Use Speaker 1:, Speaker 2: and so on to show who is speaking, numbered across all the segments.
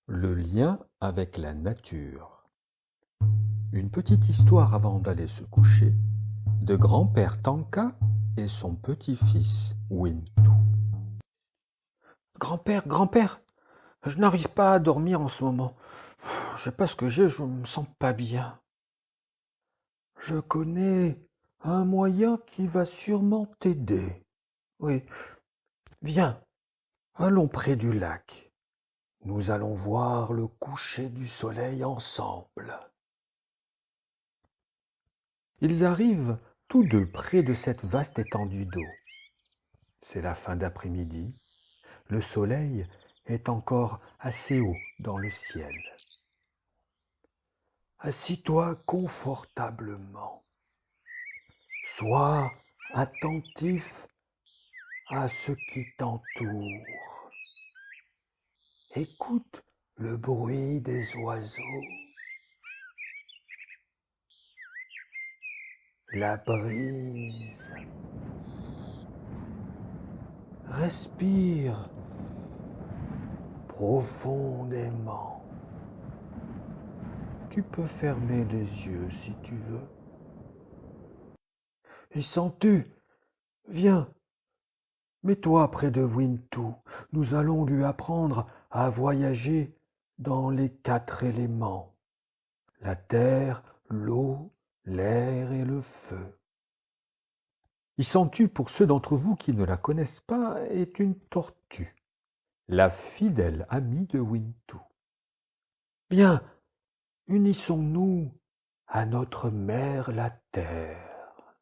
Speaker 1: Le lien avec la nature. Une petite histoire avant d'aller se coucher de grand-père Tanka et son petit-fils Wintou.
Speaker 2: Grand-père, grand-père, je n'arrive pas à dormir en ce moment. Je sais pas ce que j'ai, je me sens pas bien.
Speaker 3: Je connais un moyen qui va sûrement t'aider.
Speaker 2: Oui, viens,
Speaker 3: Allons près du lac. Nous allons voir le coucher du soleil ensemble.
Speaker 1: Ils arrivent tous deux près de cette vaste étendue d'eau. C'est la fin d'après-midi. Le soleil est encore assez haut dans le ciel.
Speaker 3: Assis-toi confortablement. Sois attentif à ce qui t'entoure. Écoute le bruit des oiseaux, la brise. Respire profondément. Tu peux fermer les yeux si tu veux. Y sens-tu? Viens, mets-toi près de Wintou. Nous allons lui apprendre à voyager dans les 4 éléments. La terre, l'eau, l'air et le feu.
Speaker 1: Isantu, pour ceux d'entre vous qui ne la connaissent pas, est une tortue, la fidèle amie de Wintou.
Speaker 3: Bien, unissons-nous à notre mère la terre.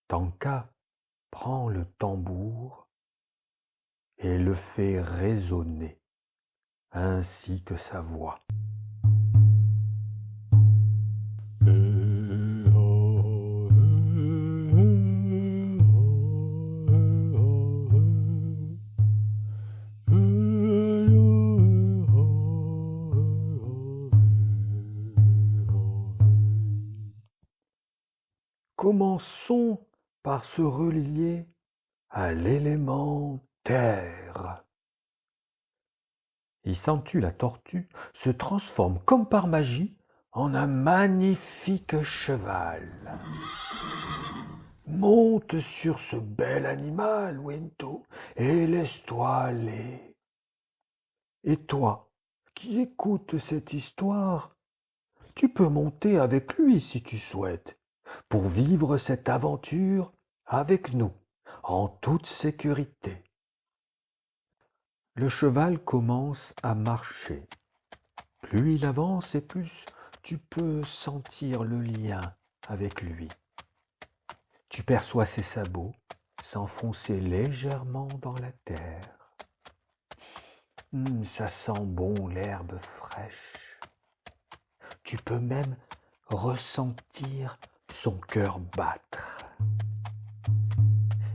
Speaker 1: Tanka prend le tambour et le fait résonner, ainsi que sa voix.
Speaker 3: Commençons par se relier à l'élément terre.
Speaker 1: Isantu, la tortue,
Speaker 3: Se transforme comme par magie en un magnifique cheval. Monte sur ce bel animal, Wintou, et laisse-toi aller. Et toi, qui écoutes cette histoire, tu peux monter avec lui si tu souhaites, pour vivre cette aventure avec nous, en toute sécurité.
Speaker 1: le cheval commence à marcher. Plus il avance et plus tu peux sentir le lien avec lui. Tu perçois ses sabots s'enfoncer légèrement dans la terre.
Speaker 3: Ça sent bon l'herbe fraîche. Tu peux même ressentir son cœur battre.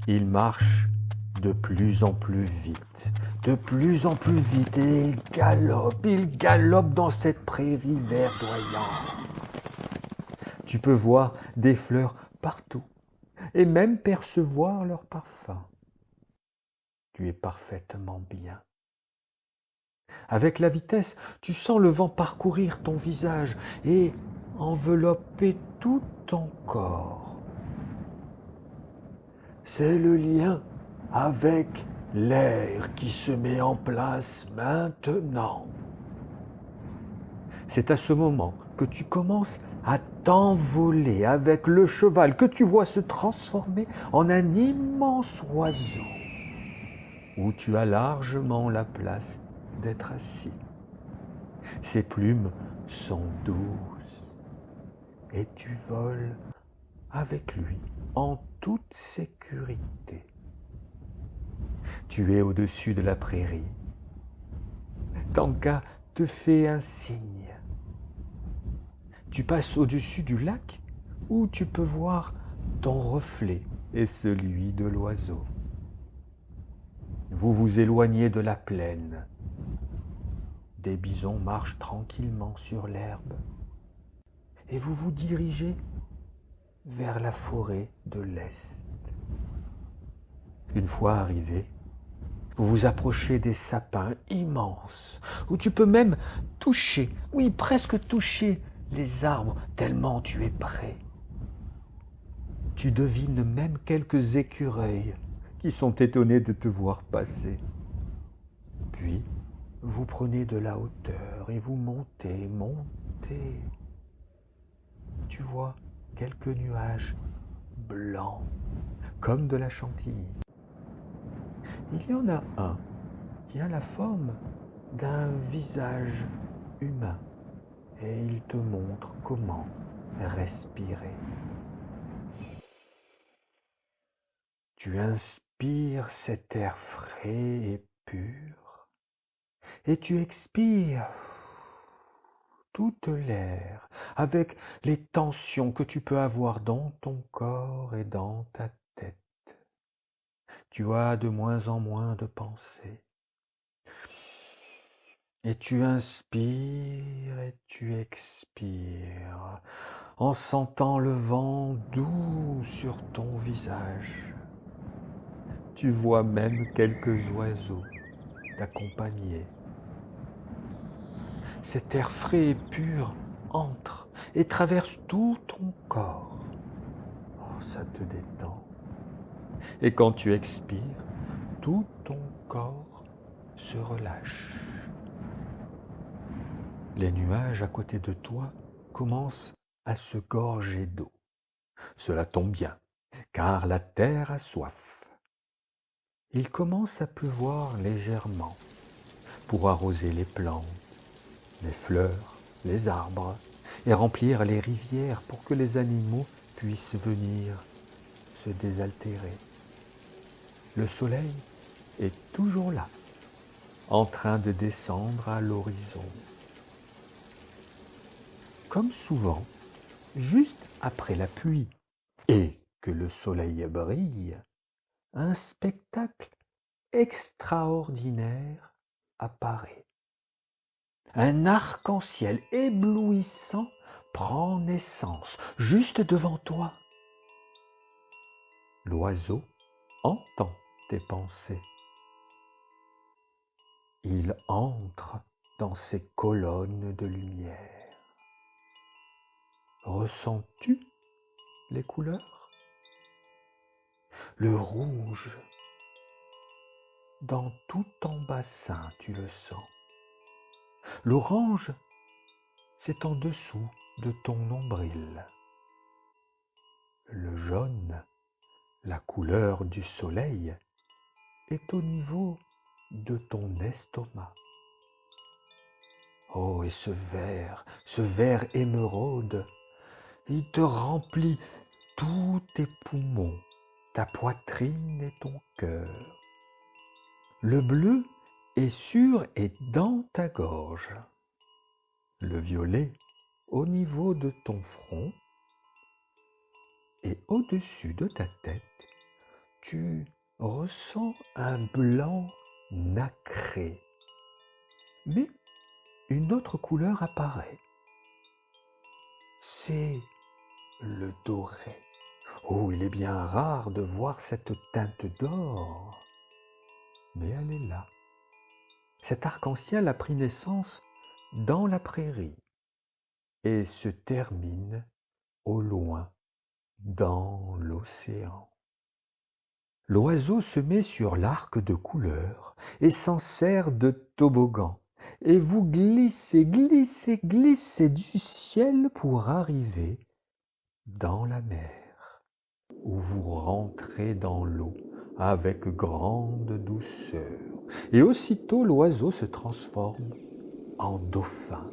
Speaker 1: Il marche de plus en plus vite,
Speaker 3: Et il galope dans cette prairie verdoyante.
Speaker 1: Tu peux voir des fleurs partout et même percevoir leur parfum. Tu es parfaitement bien. Avec la vitesse, tu sens le vent parcourir ton visage et envelopper tout ton corps.
Speaker 3: C'est le lien avec l'air qui se met en place maintenant.
Speaker 1: C'est à ce moment que tu commences à t'envoler avec le cheval que tu vois se transformer en un immense oiseau où tu as largement la place d'être assis. Ses plumes sont douces et tu voles avec lui en toute sécurité. Tu es au-dessus de la prairie. Tanka te fait un signe. Tu passes au-dessus du lac où tu peux voir ton reflet et celui de l'oiseau. Vous vous éloignez de la plaine. Des bisons marchent tranquillement sur l'herbe et vous vous dirigez vers la forêt de l'Est. Une fois arrivé, Vous vous approchez des sapins immenses, où tu peux même toucher, oui, presque toucher les arbres, tellement tu es près. Tu devines même quelques écureuils qui sont étonnés de te voir passer. Puis, vous prenez de la hauteur et vous montez, montez. Tu vois quelques nuages blancs, comme de la chantilly. Il y en a un qui a la forme d'un visage humain et il te montre comment respirer. Tu inspires cet air frais et pur et tu expires toute l'air avec les tensions que tu peux avoir dans ton corps et dans ta tête. Tu as de moins en moins de pensées. Et tu inspires et tu expires en sentant le vent doux sur ton visage. Tu vois même quelques oiseaux t'accompagner. Cet air frais et pur entre et traverse tout ton corps. Oh, ça te détend. Et quand tu expires, tout ton corps se relâche. Les nuages à côté de toi commencent à se gorger d'eau. Cela tombe bien, car la terre a soif. Il commence à pleuvoir légèrement pour arroser les plantes, les fleurs, les arbres et remplir les rivières pour que les animaux puissent venir se désaltérer. Le soleil est toujours là, en train de descendre à l'horizon. Comme souvent, juste après la pluie et que le soleil brille, un spectacle extraordinaire apparaît. Un arc-en-ciel éblouissant prend naissance juste devant toi. L'oiseau entend tes pensées. Il entre dans ces colonnes de lumière. Ressens-tu les couleurs? Le rouge, dans tout ton bassin, tu le sens. L'orange, c'est en dessous de ton nombril. Le jaune, la couleur du soleil, est au niveau de ton estomac. Oh, et ce vert émeraude, il te remplit tous tes poumons, ta poitrine et ton cœur. Le bleu est sur et dans ta gorge. Le violet au niveau de ton front. Et au-dessus de ta tête, tu ressens un blanc nacré. Mais une autre couleur apparaît. C'est le doré. Oh, il est bien rare de voir cette teinte d'or. Mais elle est là. Cet arc-en-ciel a pris naissance dans la prairie et se termine au loin dans l'océan. L'oiseau se met sur l'arc de couleur et s'en sert de toboggan. Et vous glissez, glissez, glissez du ciel pour arriver dans la mer, où vous rentrez dans l'eau avec grande douceur. Et aussitôt l'oiseau se transforme en dauphin.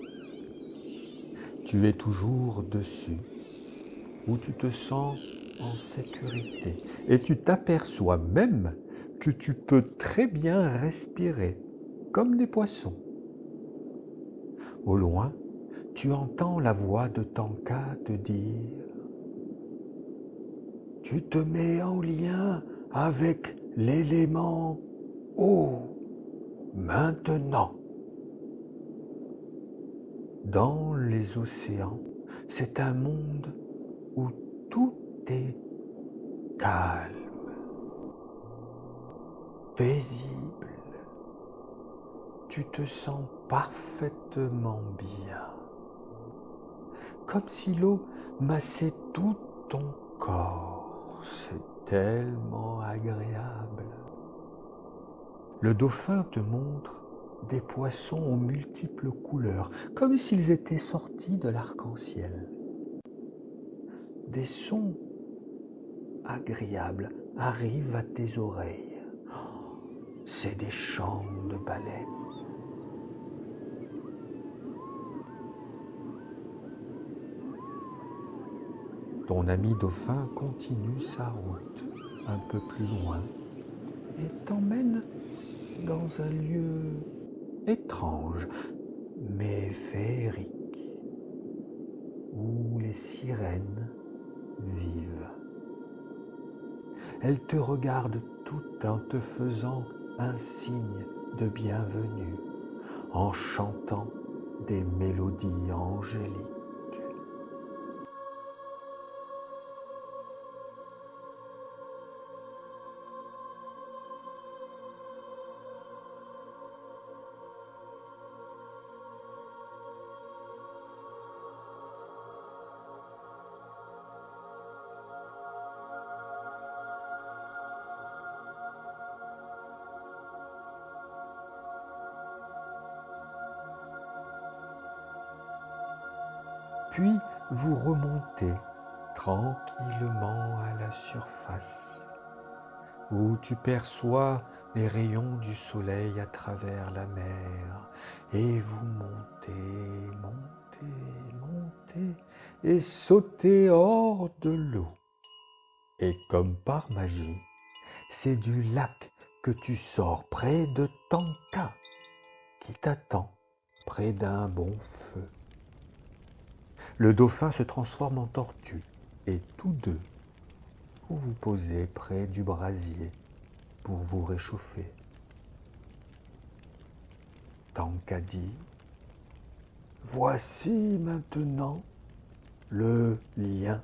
Speaker 1: Tu es toujours dessus, où tu te sens en sécurité. Et tu t'aperçois même que tu peux très bien respirer, comme des poissons. Au loin, tu entends la voix de Tanka te dire « Tu te mets en lien avec l'élément eau, maintenant ». Dans les océans, c'est un monde où tout est calme, paisible tu te sens parfaitement bien, comme si l'eau massait tout ton corps. C'est tellement agréable. Le dauphin te montre des poissons aux multiples couleurs, comme s'ils étaient sortis de l'arc-en-ciel. Des sons agréables arrivent à tes oreilles. C'est des chants de baleines. Ton ami dauphin continue sa route un peu plus loin et t'emmène dans un lieu étrange mais féerique où les sirènes vivent. Elles te regardent toutes en te faisant un signe de bienvenue, en chantant des mélodies angéliques. Puis vous remontez tranquillement à la surface, où tu perçois les rayons du soleil à travers la mer, et vous montez, montez, montez, et sautez hors de l'eau. Et comme par magie, c'est du lac que tu sors près de Tanka, qui t'attend près d'un bon feu. Le dauphin se transforme en tortue, et tous deux, vous vous posez près du brasier pour vous réchauffer. Tanka dit:
Speaker 3: Voici maintenant le lien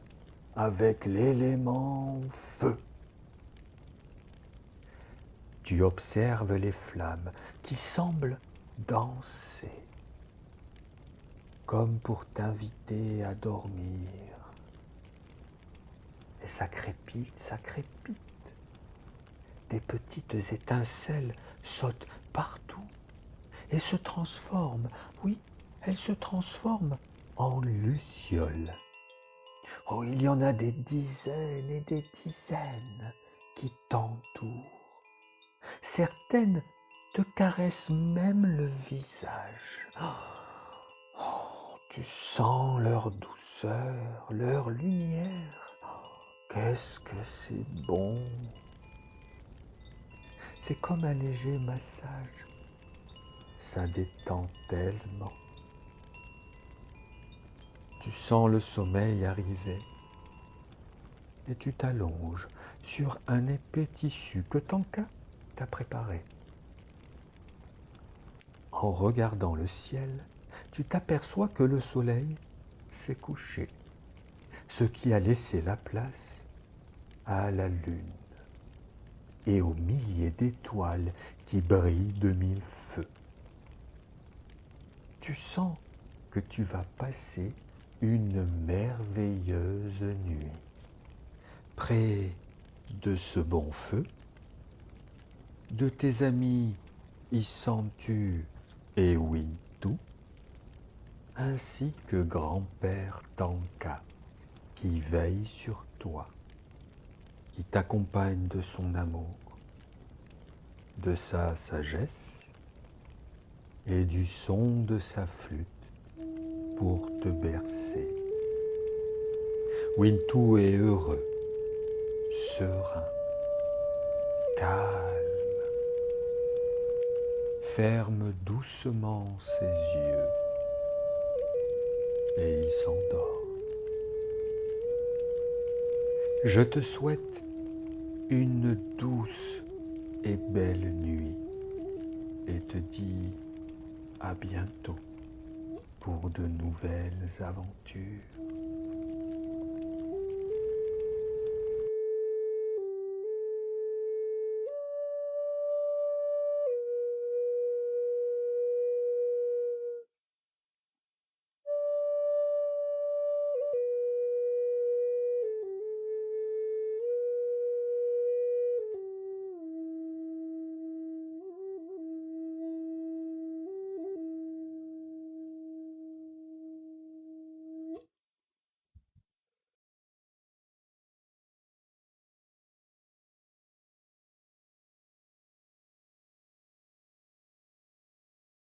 Speaker 3: avec l'élément feu.
Speaker 1: Tu observes les flammes qui semblent danser, comme pour t'inviter à dormir. Et ça crépite, ça crépite. Des petites étincelles sautent partout et se transforment, oui, elles se transforment en lucioles. Oh, il y en a des dizaines et des dizaines qui t'entourent. Certaines te caressent même le visage. Oh, tu sens leur douceur, leur lumière. Oh, qu'est-ce que c'est bon! C'est comme un léger massage. Ça détend tellement. Tu sens le sommeil arriver et tu t'allonges sur un épais tissu que Tanka t'a préparé. En regardant le ciel, tu t'aperçois que le soleil s'est couché, ce qui a laissé la place à la lune et aux milliers d'étoiles qui brillent de mille feux. Tu sens que tu vas passer une merveilleuse nuit. Près de ce bon feu, de tes amis Isantu et Wintu, ainsi que grand-père Tanka, qui veille sur toi, qui t'accompagne de son amour, de sa sagesse et du son de sa flûte pour te bercer. Wintu est heureux, serein, calme, ferme doucement ses yeux et il s'endort. Je te souhaite une douce et belle nuit et te dis à bientôt pour de nouvelles aventures.